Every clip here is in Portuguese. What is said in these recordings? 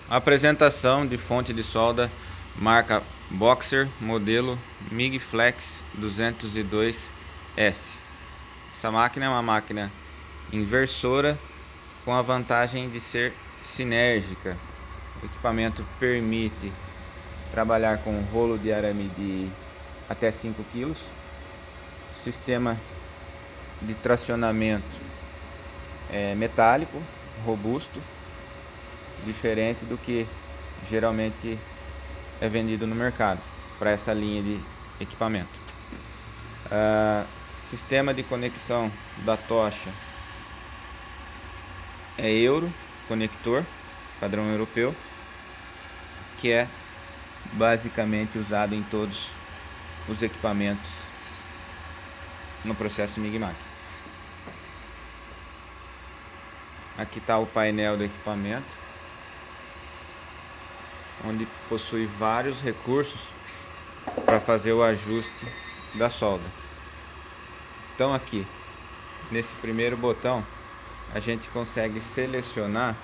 Apresentação de fonte de solda marca Boxer, modelo MIG Flex 202S. Essa máquina é uma máquina inversora com a vantagem de ser sinérgica. O equipamento permite trabalhar com rolo de arame de até 5 kg, sistema de tracionamento metálico, robusto, diferente do que geralmente é vendido no mercado para essa linha de equipamento. Sistema de conexão da tocha é Euro conector, padrão europeu, que é basicamente usado em todos os equipamentos no processo MIG-MAG. Aqui está o painel do equipamento, onde possui vários recursos para fazer o ajuste da solda. Então aqui, nesse primeiro botão, a gente consegue selecionar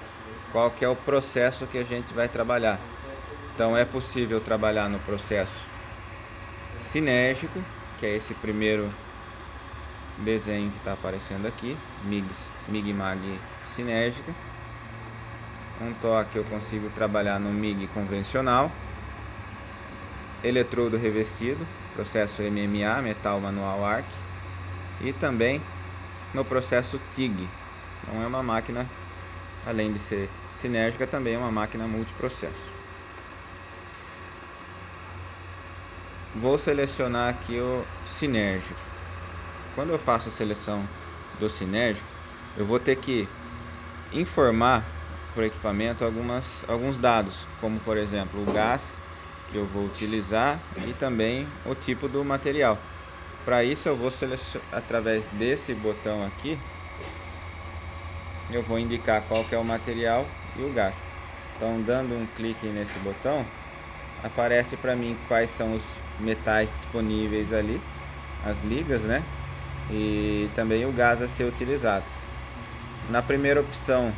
qual que é o processo que a gente vai trabalhar. Então é possível trabalhar no processo sinérgico, que é esse primeiro desenho que está aparecendo aqui, MIG-MAG sinérgica. Um toque eu consigo trabalhar no MIG convencional, eletrodo revestido, processo MMA, metal manual arc, e também no processo TIG. Então é uma máquina, além de ser sinérgica, também é uma máquina multiprocesso. Vou selecionar aqui o sinérgico. Quando eu faço a seleção do sinérgico, eu vou ter que informar para o equipamento alguns dados, como por exemplo o gás que eu vou utilizar e também o tipo do material. Para isso eu vou selecionar através desse botão aqui, eu vou indicar qual que é o material e o gás. Então, dando um clique nesse botão, aparece para mim quais são os metais disponíveis ali, as ligas, né? E também o gás a ser utilizado. Na primeira opção,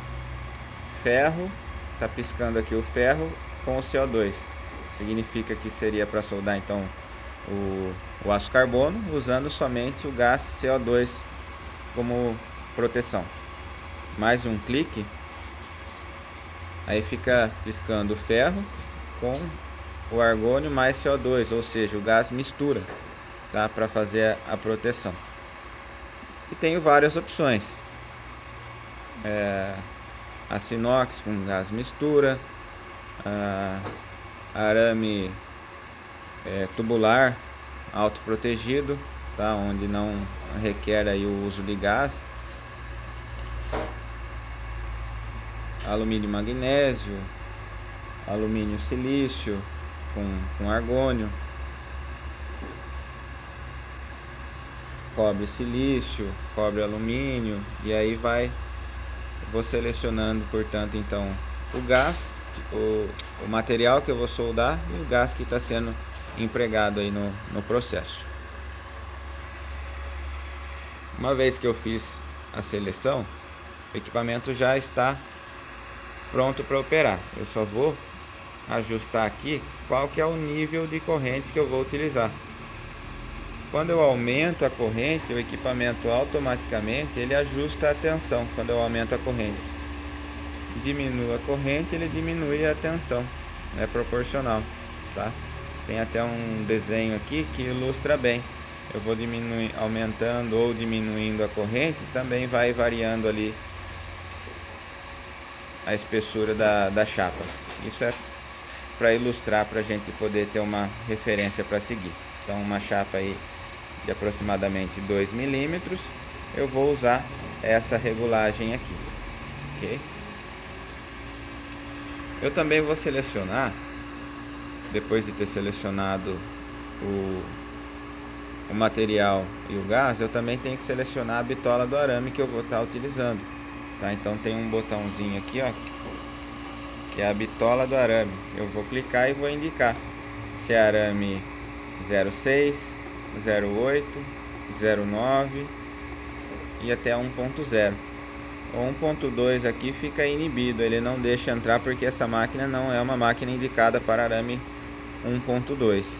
ferro, está piscando aqui o ferro com o CO2. Significa que seria para soldar então o aço carbono, usando somente o gás CO2 como proteção. Mais um clique, aí fica piscando o ferro com o argônio mais CO2, ou seja, o gás mistura, tá, para fazer a proteção. E tenho várias opções, aço inox com gás mistura, arame tubular autoprotegido, tá, onde não requer aí o uso de gás, alumínio magnésio, alumínio silício com argônio, cobre silício, cobre alumínio, e aí vou selecionando, portanto, então o gás, o material que eu vou soldar e o gás que está sendo empregado aí no processo. Uma vez que eu fiz a seleção, o equipamento já está pronto para operar. Eu só vou ajustar aqui qual que é o nível de corrente que eu vou utilizar. Quando eu aumento a corrente, o equipamento automaticamente ele ajusta a tensão. Quando eu aumento a corrente, diminuo a corrente, ele diminui a tensão, é proporcional, tá? Tem até um desenho aqui que ilustra bem. Eu vou aumentando ou diminuindo a corrente, também vai variando ali a espessura da chapa. Isso é para ilustrar, para a gente poder ter uma referência para seguir. Então, uma chapa aí de aproximadamente 2 milímetros, eu vou usar essa regulagem aqui, ok? Eu também vou selecionar, depois de ter selecionado o material e o gás, eu também tenho que selecionar a bitola do arame que eu vou estar utilizando, tá? Então tem um botãozinho aqui, ó, que é a bitola do arame. Eu vou clicar e vou indicar se é arame 06, 08, 09 e até 1.0. O 1.2 aqui fica inibido, ele não deixa entrar porque essa máquina não é uma máquina indicada para arame 1.2.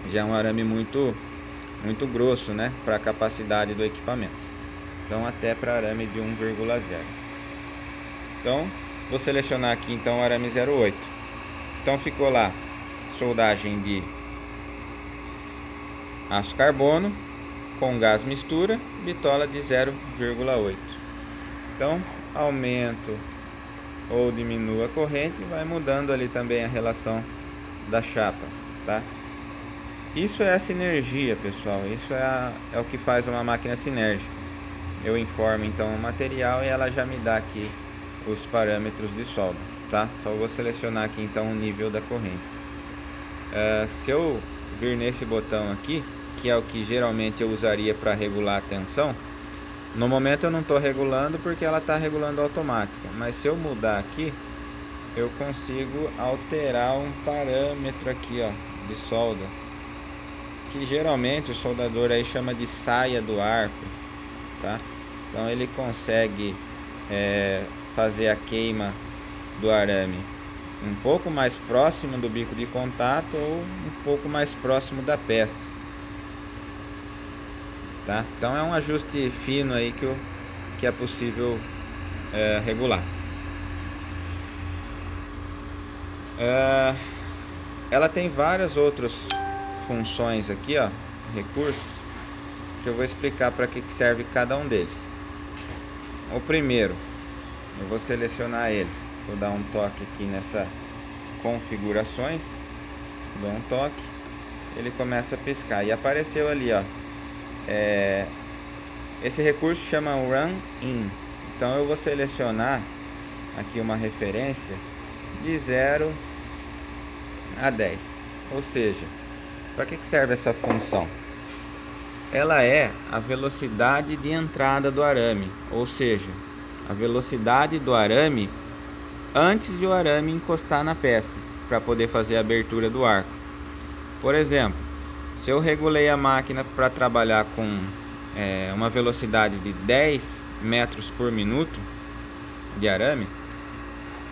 Já é um arame muito grosso, né, para a capacidade do equipamento. Então até para arame de 1,0. Então vou selecionar aqui então o arame 0,8. Então ficou lá soldagem de aço carbono com gás mistura, bitola de 0,8. Então aumento ou diminuo a corrente, vai mudando ali também a relação da chapa, tá? Isso é a sinergia, pessoal. Isso é o que faz uma máquina sinérgica. Eu informo então o material e ela já me dá aqui os parâmetros de solda, tá? Só vou selecionar aqui então o nível da corrente. Se eu vir nesse botão aqui, que é o que geralmente eu usaria para regular a tensão, no momento eu não estou regulando porque ela está regulando automática, mas se eu mudar aqui, eu consigo alterar um parâmetro aqui, ó, de solda, que geralmente o soldador aí chama de saia do arco, tá? Então ele consegue fazer a queima do arame um pouco mais próximo do bico de contato ou um pouco mais próximo da peça, tá? Então é um ajuste fino aí que é possível regular. Ela tem várias outras funções aqui, ó, recursos, que eu vou explicar para que serve cada um deles. O primeiro, eu vou selecionar ele, vou dar um toque aqui nessa configurações, dou um toque, ele começa a piscar e apareceu ali, ó, esse recurso chama Run In. Então eu vou selecionar aqui uma referência de 0 a 10, ou seja, para que serve essa função? Ela é a velocidade de entrada do arame, ou seja, a velocidade do arame antes de o arame encostar na peça, para poder fazer a abertura do arco. Por exemplo, se eu regulei a máquina para trabalhar com uma velocidade de 10 metros por minuto de arame,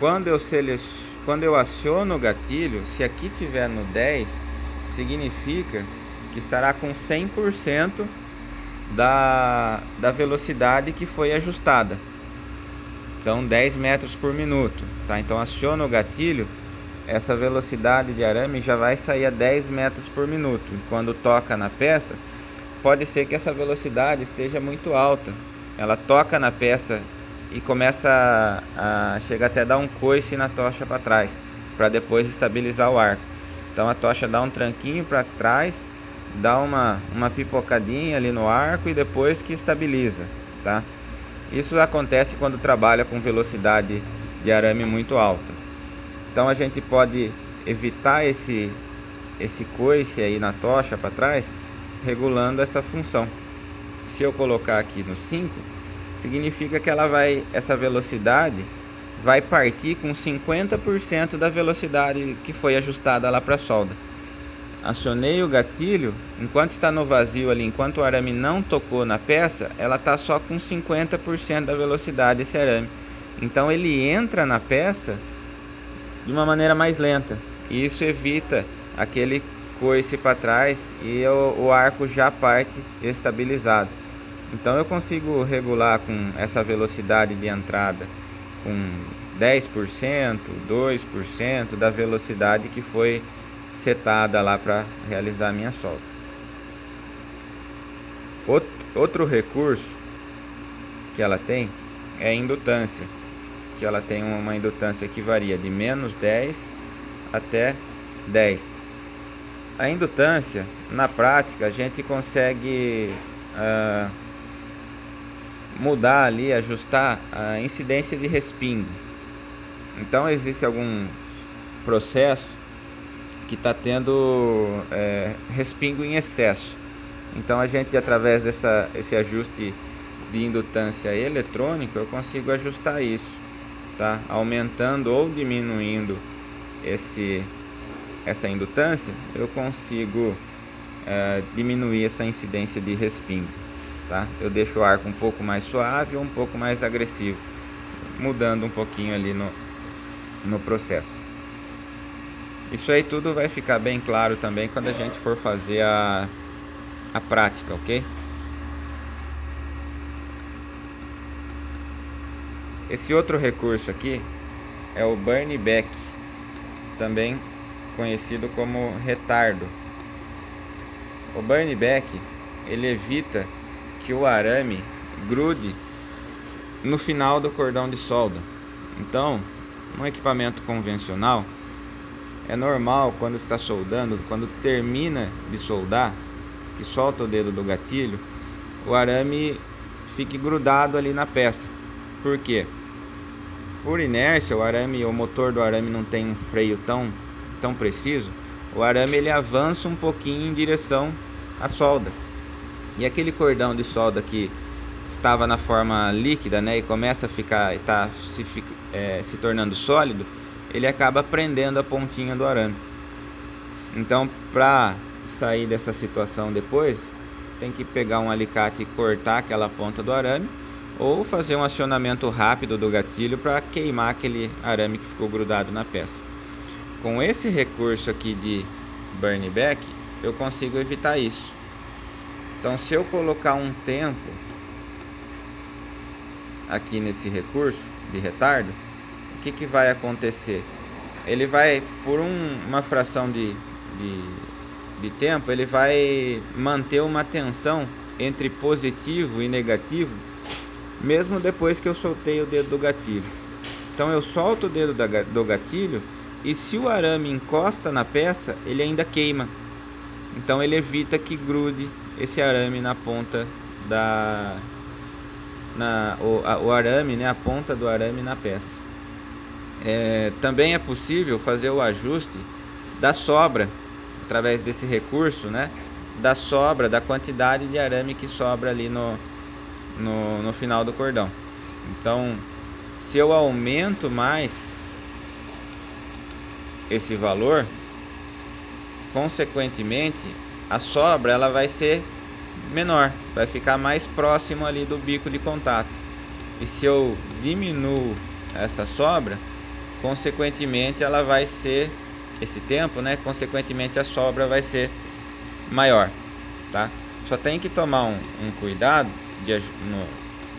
quando eu aciono o gatilho, se aqui tiver no 10, significa que estará com 100% da velocidade que foi ajustada. Então 10 metros por minuto, tá? Então aciona o gatilho, essa velocidade de arame já vai sair a 10 metros por minuto. Quando toca na peça, pode ser que essa velocidade esteja muito alta. Ela toca na peça e começa a chega até a dar um coice na tocha para trás, para depois estabilizar o arco. Então a tocha dá um tranquinho para trás, dá uma pipocadinha ali no arco e depois que estabiliza, tá? Isso acontece quando trabalha com velocidade de arame muito alta. Então a gente pode evitar esse coice aí na tocha para trás, regulando essa função. Se eu colocar aqui no 5, significa que essa velocidade vai partir com 50% da velocidade que foi ajustada lá para a solda. Acionei o gatilho, enquanto está no vazio ali, enquanto o arame não tocou na peça, ela está só com 50% da velocidade esse arame. Então ele entra na peça de uma maneira mais lenta. E isso evita aquele coice para trás e o arco já parte estabilizado. Então eu consigo regular com essa velocidade de entrada com 10%, 2% da velocidade que foi setada lá para realizar a minha solda. Outro recurso que ela tem é a indutância, que ela tem uma indutância que varia de menos 10 até 10. A indutância, na prática, a gente consegue mudar ali, ajustar a incidência de respingo. Então existe algum processo que está tendo respingo em excesso. Então a gente, através desse ajuste de indutância eletrônica, eu consigo ajustar isso, tá? Aumentando ou diminuindo essa indutância, eu consigo diminuir essa incidência de respingo. tá? Eu deixo o arco um pouco mais suave ou um pouco mais agressivo, mudando um pouquinho ali no processo. Isso aí tudo vai ficar bem claro também quando a gente for fazer a prática, ok? Esse outro recurso aqui é o burn back, também conhecido como retardo. O burn back, ele evita que o arame grude no final do cordão de solda. Então, no equipamento convencional, é normal quando está soldando, quando termina de soldar, que solta o dedo do gatilho, o arame fique grudado ali na peça. Por quê? Por inércia, o motor do arame não tem um freio tão preciso. O arame ele avança um pouquinho em direção à solda. E aquele cordão de solda que estava na forma líquida, né, e começa a ficar, se tornando sólido, ele acaba prendendo a pontinha do arame. Então, para sair dessa situação depois, tem que pegar um alicate e cortar aquela ponta do arame, ou fazer um acionamento rápido do gatilho para queimar aquele arame que ficou grudado na peça. Com esse recurso aqui de burn back, eu consigo evitar isso. Então, se eu colocar um tempo aqui nesse recurso de retardo, o que vai acontecer? Ele vai, por uma fração de tempo, ele vai manter uma tensão entre positivo e negativo, mesmo depois que eu soltei o dedo do gatilho. Então eu solto o dedo do gatilho, e se o arame encosta na peça, ele ainda queima. Então ele evita que grude esse arame na ponta o arame, né, a ponta do arame na peça. Também é possível fazer o ajuste da sobra, através desse recurso, né, da sobra, da quantidade de arame que sobra ali no final do cordão. Então, se eu aumento mais esse valor, consequentemente a sobra ela vai ser menor, vai ficar mais próximo ali do bico de contato. E se eu diminuo essa sobra, consequentemente ela vai ser esse tempo, né? Consequentemente a sobra vai ser maior, tá? Só tem que tomar um cuidado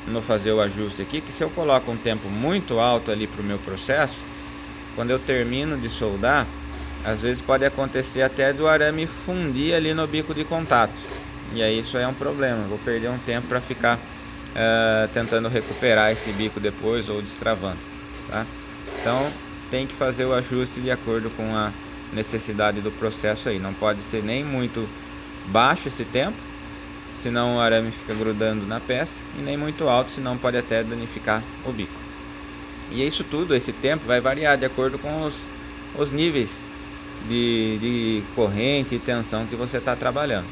no fazer o ajuste aqui, que se eu coloco um tempo muito alto ali para o meu processo, quando eu termino de soldar, às vezes pode acontecer até do arame fundir ali no bico de contato, e aí isso é um problema. Vou perder um tempo para ficar tentando recuperar esse bico depois ou destravando, tá? Então tem que fazer o ajuste de acordo com a necessidade do processo aí. Não pode ser nem muito baixo esse tempo, senão o arame fica grudando na peça, e nem muito alto, senão pode até danificar o bico. E isso tudo, esse tempo vai variar de acordo com os níveis de corrente e tensão que você está trabalhando,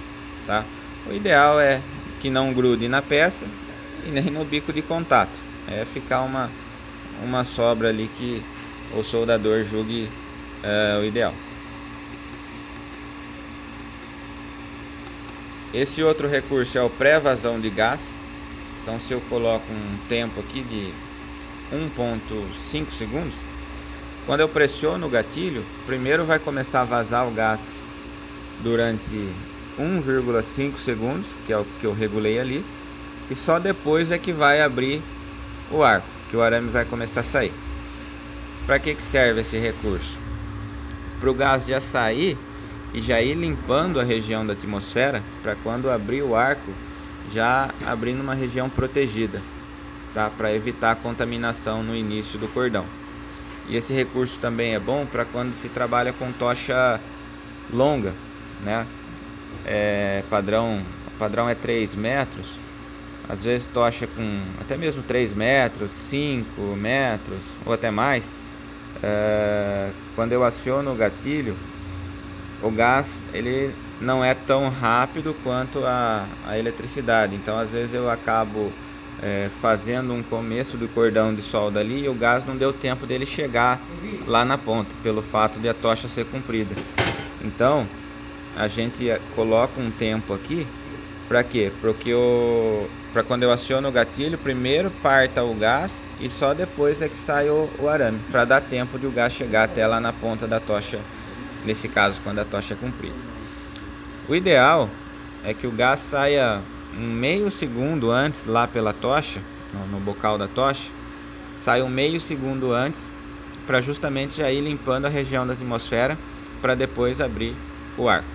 tá? O ideal é que não grude na peça e nem no bico de contato. É ficar uma sobra ali que o soldador julgue o ideal. Esse outro recurso é o pré-vazão de gás. Então, se eu coloco um tempo aqui de 1,5 segundos, quando eu pressiono o gatilho, primeiro vai começar a vazar o gás durante 1,5 segundos, que é o que eu regulei ali, e só depois é que vai abrir o arco, que o arame vai começar a sair. Para que serve esse recurso? Para o gás já sair e já ir limpando a região da atmosfera, para quando abrir o arco, já abrir numa região protegida, tá? Para evitar a contaminação no início do cordão. E esse recurso também é bom para quando se trabalha com tocha longa, né? Padrão é 3 metros, às vezes tocha com até mesmo 3 metros, 5 metros ou até mais. Quando eu aciono o gatilho, o gás ele não é tão rápido quanto a eletricidade. Então às vezes eu acabo fazendo um começo do cordão de solda ali, e o gás não deu tempo dele chegar lá na ponta, pelo fato de a tocha ser comprida. Então a gente coloca um tempo aqui Para quê? Porque para quando eu aciono o gatilho, primeiro parta o gás e só depois é que sai o arame, para dar tempo de o gás chegar até lá na ponta da tocha, nesse caso quando a tocha é comprida. O ideal é que o gás saia um meio segundo antes lá pela tocha, no bocal da tocha, saia um meio segundo antes, para justamente já ir limpando a região da atmosfera para depois abrir o arco.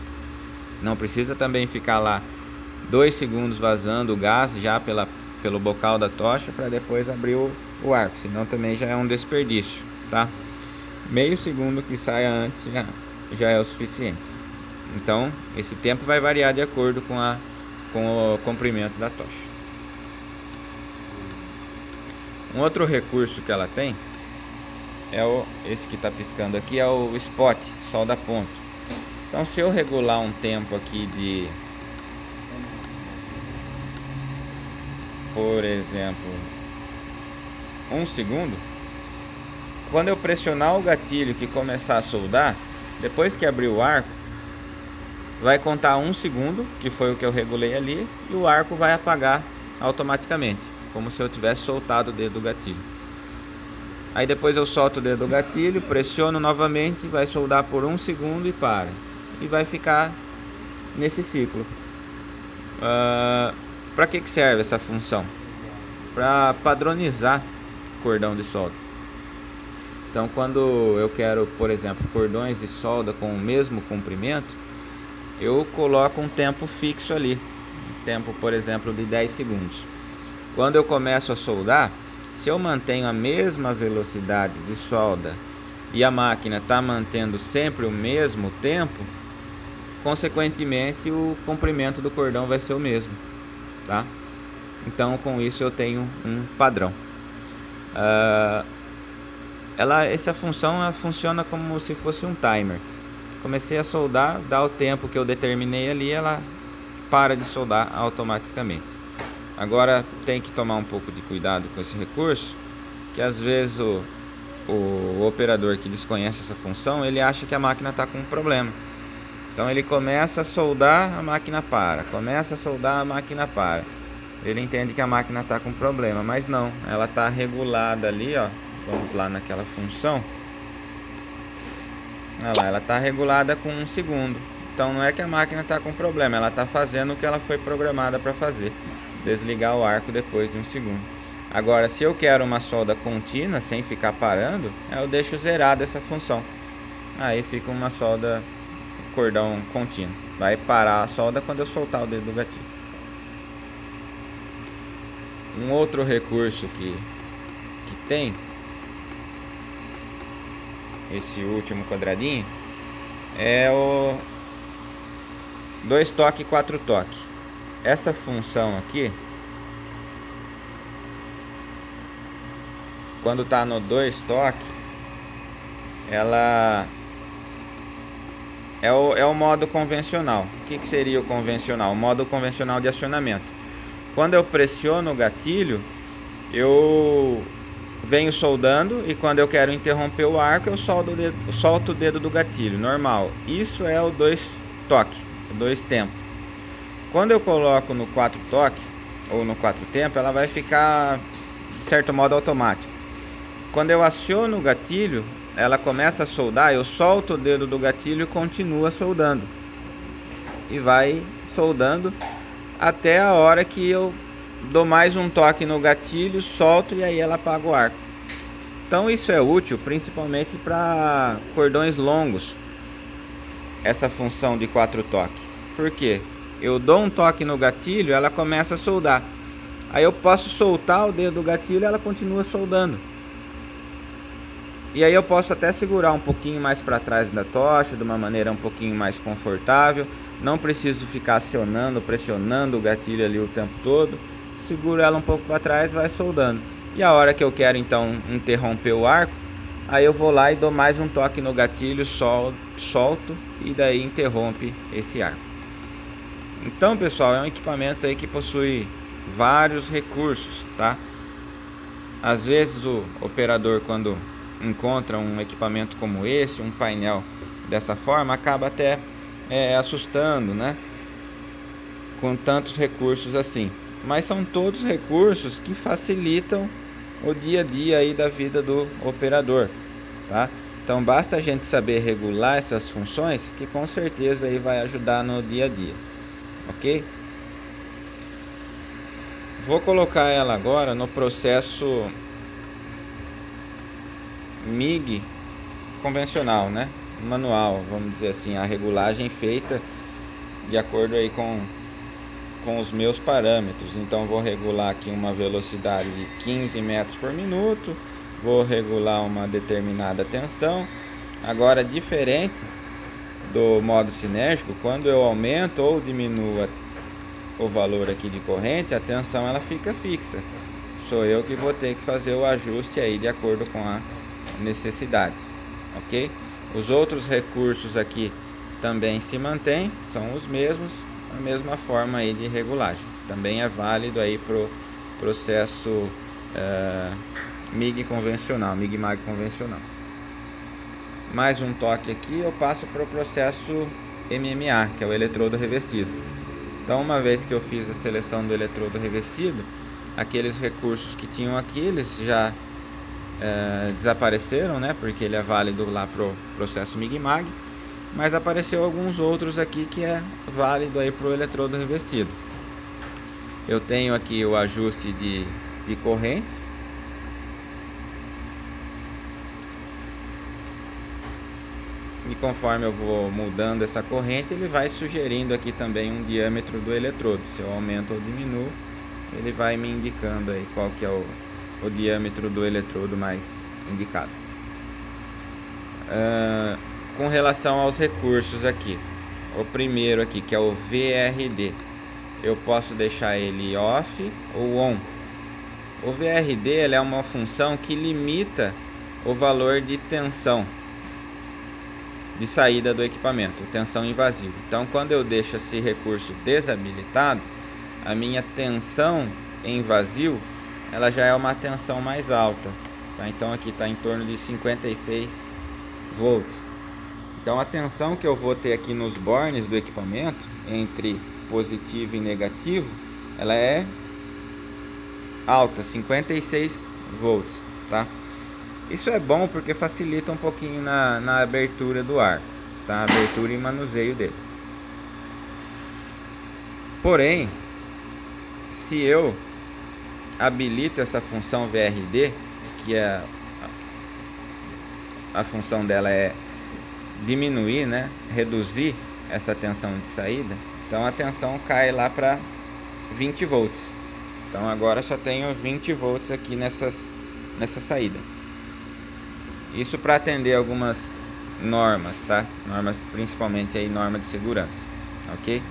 Não precisa também ficar lá 2 segundos vazando o gás já pelo bocal da tocha para depois abrir o arco, senão também já é um desperdício, tá? Meio segundo que saia antes já é o suficiente. Então esse tempo vai variar de acordo com o comprimento da tocha. Um outro recurso que ela tem é esse que está piscando aqui, é o spot, solda ponto. Então se eu regular um tempo aqui de, por exemplo, 1 segundo, quando eu pressionar o gatilho que começar a soldar, depois que abrir o arco, vai contar 1 segundo, que foi o que eu regulei ali, e o arco vai apagar automaticamente, como se eu tivesse soltado o dedo do gatilho. Aí depois eu solto o dedo do gatilho, pressiono novamente, vai soldar por 1 segundo e para. E vai ficar nesse ciclo. Para que serve essa função? Para padronizar cordão de solda. Então quando eu quero, por exemplo, cordões de solda com o mesmo comprimento, eu coloco um tempo fixo ali, um tempo, por exemplo, de 10 segundos. Quando eu começo a soldar, se eu mantenho a mesma velocidade de solda e a máquina está mantendo sempre o mesmo tempo, consequentemente o comprimento do cordão vai ser o mesmo, tá? Então com isso eu tenho um padrão. Essa função funciona como se fosse um timer. Comecei a soldar, dá o tempo que eu determinei ali, ela para de soldar automaticamente. Agora tem que tomar um pouco de cuidado com esse recurso, que às vezes o operador que desconhece essa função, ele acha que a máquina está com um problema. Então ele começa a soldar, a máquina para, começa a soldar, a máquina para. Ele entende que a máquina está com problema, mas não, ela está regulada ali, ó. Vamos lá naquela função. Olha lá, ela está regulada com 1 segundo. Então não é que a máquina está com problema, ela está fazendo o que ela foi programada para fazer. Desligar o arco depois de 1 segundo. Agora, se eu quero uma solda contínua, sem ficar parando, eu deixo zerada essa função. Aí fica uma solda cordão contínuo. Vai parar a solda quando eu soltar o dedo do gatilho. Um outro recurso que tem, esse último quadradinho, é o 2 toque, 4 toque. Essa função aqui, quando está no 2 toque, ela é o modo convencional. O que seria o convencional? O modo convencional de acionamento. Quando eu pressiono o gatilho, eu venho soldando, e quando eu quero interromper o arco, eu solto o dedo do gatilho, normal. Isso é o 2 toque, o 2 tempo. Quando eu coloco no 4 toque, ou no 4 tempo, ela vai ficar, de certo modo, automático. Quando eu aciono o gatilho, ela começa a soldar, eu solto o dedo do gatilho e continua soldando. E vai soldando até a hora que eu dou mais um toque no gatilho, solto e aí ela apaga o arco. Então isso é útil principalmente para cordões longos, essa função de 4 toques. Por quê? Eu dou um toque no gatilho, ela começa a soldar. Aí eu posso soltar o dedo do gatilho e ela continua soldando. E aí eu posso até segurar um pouquinho mais para trás da tocha, de uma maneira um pouquinho mais confortável. Não preciso ficar acionando, pressionando o gatilho ali o tempo todo. Seguro ela um pouco para trás, vai soldando. E a hora que eu quero então interromper o arco, aí eu vou lá e dou mais um toque no gatilho, solto e daí interrompe esse arco. Então, pessoal, é um equipamento aí que possui vários recursos, tá? Às vezes o operador, quando encontra um equipamento como esse, um painel dessa forma, acaba até assustando, né? com tantos recursos assim, mas são todos recursos que facilitam o dia a dia aí da vida do operador, tá? Então basta a gente saber regular essas funções, que com certeza aí vai ajudar no dia a dia, ok? Vou colocar ela agora no processo MIG convencional, né? Manual, vamos dizer assim, a regulagem feita de acordo aí com os meus parâmetros. Então vou regular aqui uma velocidade de 15 metros por minuto, vou regular uma determinada tensão. Agora, diferente do modo sinérgico, quando eu aumento ou diminuo o valor aqui de corrente, a tensão ela fica fixa. Sou eu que vou ter que fazer o ajuste aí de acordo com a necessidade, ok? Os outros recursos aqui também se mantêm, são os mesmos, a mesma forma aí de regulagem. Também é válido aí para o processo MIG convencional, MIG-MAG convencional. Mais um toque aqui, eu passo para o processo MMA, que é o eletrodo revestido. Então, uma vez que eu fiz a seleção do eletrodo revestido, aqueles recursos que tinham aqui, eles já desapareceram, né? Porque ele é válido lá para o processo MIG-MAG, mas apareceu alguns outros aqui que é válido aí para o eletrodo revestido. Eu tenho aqui o ajuste de corrente, e conforme eu vou mudando essa corrente, ele vai sugerindo aqui também um diâmetro do eletrodo. Se eu aumento ou diminuo, ele vai me indicando aí qual que é o diâmetro do eletrodo mais indicado. Com relação aos recursos aqui, o primeiro aqui, que é o VRD, eu posso deixar ele off ou on. O VRD ele é uma função que limita o valor de tensão de saída do equipamento, tensão invasiva. Então, quando eu deixo esse recurso desabilitado, a minha tensão em vazio ela já é uma tensão mais alta, tá? Então aqui está em torno de 56 volts. Então a tensão que eu vou ter aqui nos bornes do equipamento, entre positivo e negativo, ela é alta, 56 volts, tá? Isso é bom porque facilita um pouquinho na abertura do ar, tá? Abertura e manuseio dele. Porém, se eu habilito essa função VRD, que é a função dela é diminuir, né? Reduzir essa tensão de saída, então a tensão cai lá para 20 volts. Então agora só tenho 20 volts aqui nessa saída. Isso para atender algumas normas, tá? Normas, principalmente aí norma de segurança, ok?